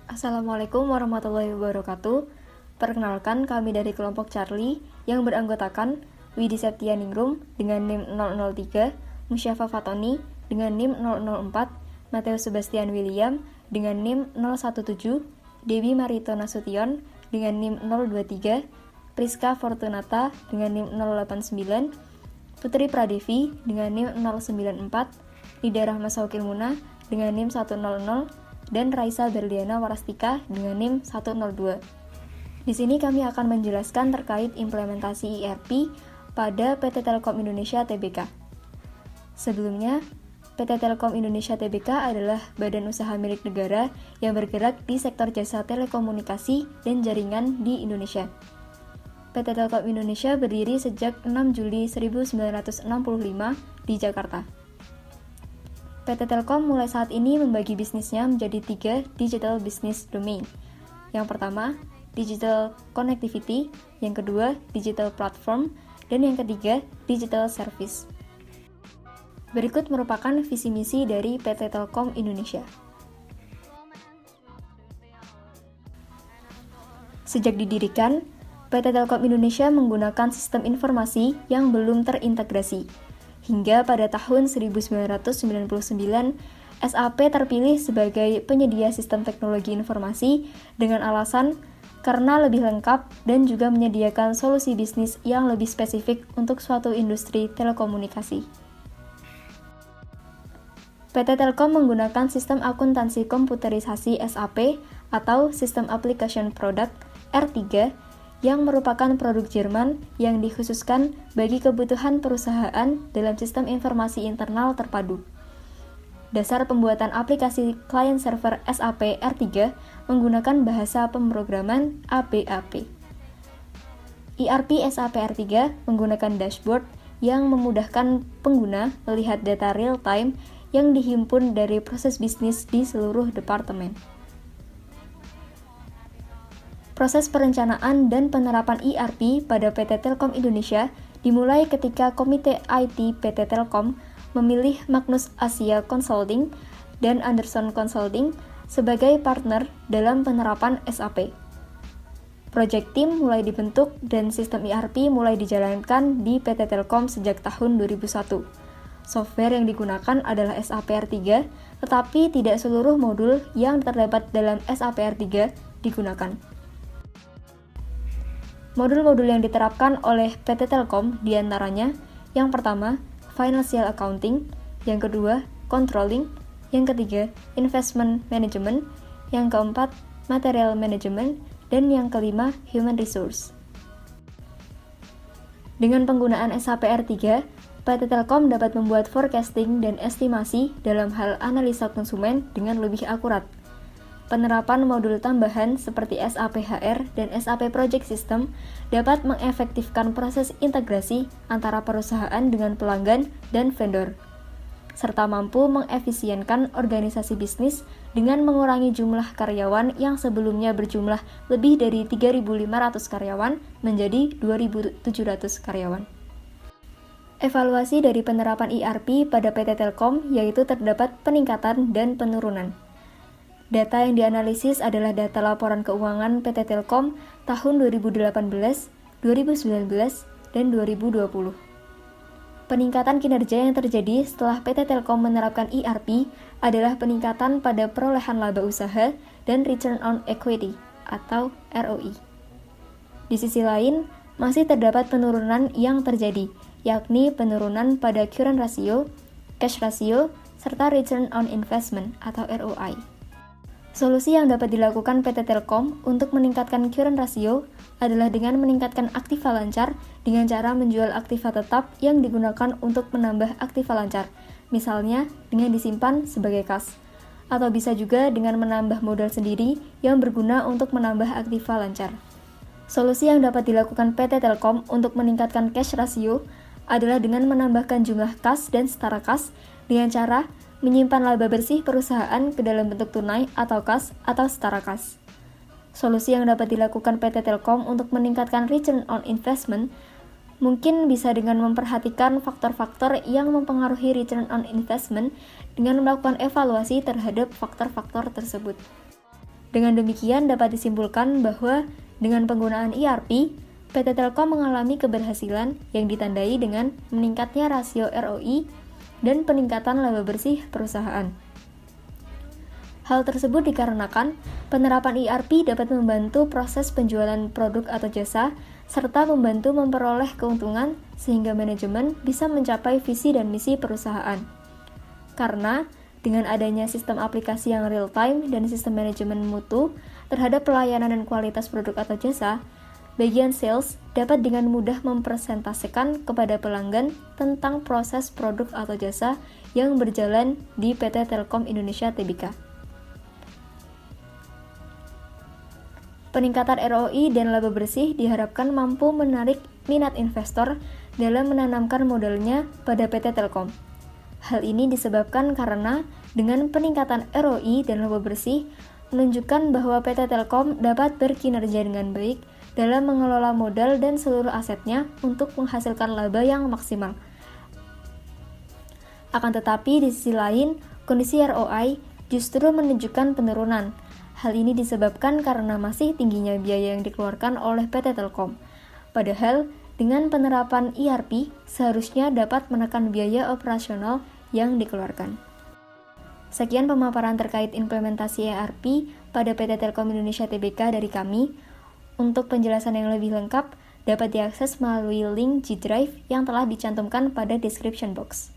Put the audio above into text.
Assalamualaikum warahmatullahi wabarakatuh. Perkenalkan, kami dari kelompok Charlie yang beranggotakan Widi Septianingrum dengan NIM 003, Musyafa Fatoni dengan NIM 004, Mateo Sebastian William dengan NIM 017, Dewi Marito Nasution dengan NIM 023, Priska Fortunata dengan NIM 089, Putri Pradevi dengan NIM 094, Nida Rahma Saukil Muna dengan NIM 100, dan Raisa Berliana Warastika dengan NIM 102. Di sini kami akan menjelaskan terkait implementasi ERP pada PT Telkom Indonesia Tbk. Sebelumnya, PT Telkom Indonesia Tbk adalah badan usaha milik negara yang bergerak di sektor jasa telekomunikasi dan jaringan di Indonesia. PT Telkom Indonesia berdiri sejak 6 Juli 1965 di Jakarta. PT Telkom mulai saat ini membagi bisnisnya menjadi 3 digital business domain. Yang pertama, digital connectivity, yang kedua, digital platform, dan yang ketiga, digital service. Berikut merupakan visi misi dari PT Telkom Indonesia. Sejak didirikan, PT Telkom Indonesia menggunakan sistem informasi yang belum terintegrasi. Hingga pada tahun 1999, SAP terpilih sebagai penyedia sistem teknologi informasi dengan alasan karena lebih lengkap dan juga menyediakan solusi bisnis yang lebih spesifik untuk suatu industri telekomunikasi. PT Telkom menggunakan sistem akuntansi komputerisasi SAP atau System Application Product R3 yang merupakan produk Jerman yang dikhususkan bagi kebutuhan perusahaan dalam sistem informasi internal terpadu. Dasar pembuatan aplikasi client server SAP R3 menggunakan bahasa pemrograman ABAP. ERP SAP R3 menggunakan dashboard yang memudahkan pengguna melihat data real-time yang dihimpun dari proses bisnis di seluruh departemen. Proses perencanaan dan penerapan ERP pada PT Telkom Indonesia dimulai ketika Komite IT PT Telkom memilih Magnus Asia Consulting dan Anderson Consulting sebagai partner dalam penerapan SAP. Project Team mulai dibentuk dan sistem ERP mulai dijalankan di PT Telkom sejak tahun 2001. Software yang digunakan adalah SAP R3, tetapi tidak seluruh modul yang terdapat dalam SAP R3 digunakan. Modul-modul yang diterapkan oleh PT Telkom diantaranya, yang pertama, Financial Accounting, yang kedua, Controlling, yang ketiga, Investment Management, yang keempat, Material Management, dan yang kelima, Human Resource. Dengan penggunaan SAP R3, PT Telkom dapat membuat forecasting dan estimasi dalam hal analisa konsumen dengan lebih akurat. Penerapan modul tambahan seperti SAP HR dan SAP Project System dapat mengefektifkan proses integrasi antara perusahaan dengan pelanggan dan vendor, serta mampu mengefisienkan organisasi bisnis dengan mengurangi jumlah karyawan yang sebelumnya berjumlah lebih dari 3.500 karyawan menjadi 2.700 karyawan. Evaluasi dari penerapan ERP pada PT Telkom yaitu terdapat peningkatan dan penurunan. Data yang dianalisis adalah data laporan keuangan PT Telkom tahun 2018, 2019, dan 2020. Peningkatan kinerja yang terjadi setelah PT Telkom menerapkan ERP adalah peningkatan pada perolehan laba usaha dan return on equity atau ROI. Di sisi lain, masih terdapat penurunan yang terjadi, yakni penurunan pada current ratio, cash ratio, serta return on investment atau ROI. Solusi yang dapat dilakukan PT Telkom untuk meningkatkan current ratio adalah dengan meningkatkan aktiva lancar dengan cara menjual aktiva tetap yang digunakan untuk menambah aktiva lancar, misalnya dengan disimpan sebagai kas, atau bisa juga dengan menambah modal sendiri yang berguna untuk menambah aktiva lancar. Solusi yang dapat dilakukan PT Telkom untuk meningkatkan cash ratio adalah dengan menambahkan jumlah kas dan setara kas dengan cara menyimpan laba bersih perusahaan ke dalam bentuk tunai atau kas atau setara kas. Solusi yang dapat dilakukan PT Telkom untuk meningkatkan return on investment mungkin bisa dengan memperhatikan faktor-faktor yang mempengaruhi return on investment dengan melakukan evaluasi terhadap faktor-faktor tersebut. Dengan demikian dapat disimpulkan bahwa dengan penggunaan ERP, PT Telkom mengalami keberhasilan yang ditandai dengan meningkatnya rasio ROI dan peningkatan laba bersih perusahaan. Hal tersebut dikarenakan penerapan ERP dapat membantu proses penjualan produk atau jasa, serta membantu memperoleh keuntungan sehingga manajemen bisa mencapai visi dan misi perusahaan. Karena dengan adanya sistem aplikasi yang real-time dan sistem manajemen mutu terhadap pelayanan dan kualitas produk atau jasa, bagian sales dapat dengan mudah mempresentasikan kepada pelanggan tentang proses produk atau jasa yang berjalan di PT Telkom Indonesia Tbk. Peningkatan ROI dan laba bersih diharapkan mampu menarik minat investor dalam menanamkan modalnya pada PT Telkom. Hal ini disebabkan karena dengan peningkatan ROI dan laba bersih menunjukkan bahwa PT Telkom dapat berkinerja dengan baik dalam mengelola modal dan seluruh asetnya untuk menghasilkan laba yang maksimal. Akan tetapi di sisi lain, kondisi ROI justru menunjukkan penurunan. Hal ini disebabkan karena masih tingginya biaya yang dikeluarkan oleh PT Telkom. Padahal, dengan penerapan ERP, seharusnya dapat menekan biaya operasional yang dikeluarkan. Sekian pemaparan terkait implementasi ERP pada PT Telkom Indonesia Tbk dari kami. Untuk penjelasan yang lebih lengkap, dapat diakses melalui link G Drive yang telah dicantumkan pada description box.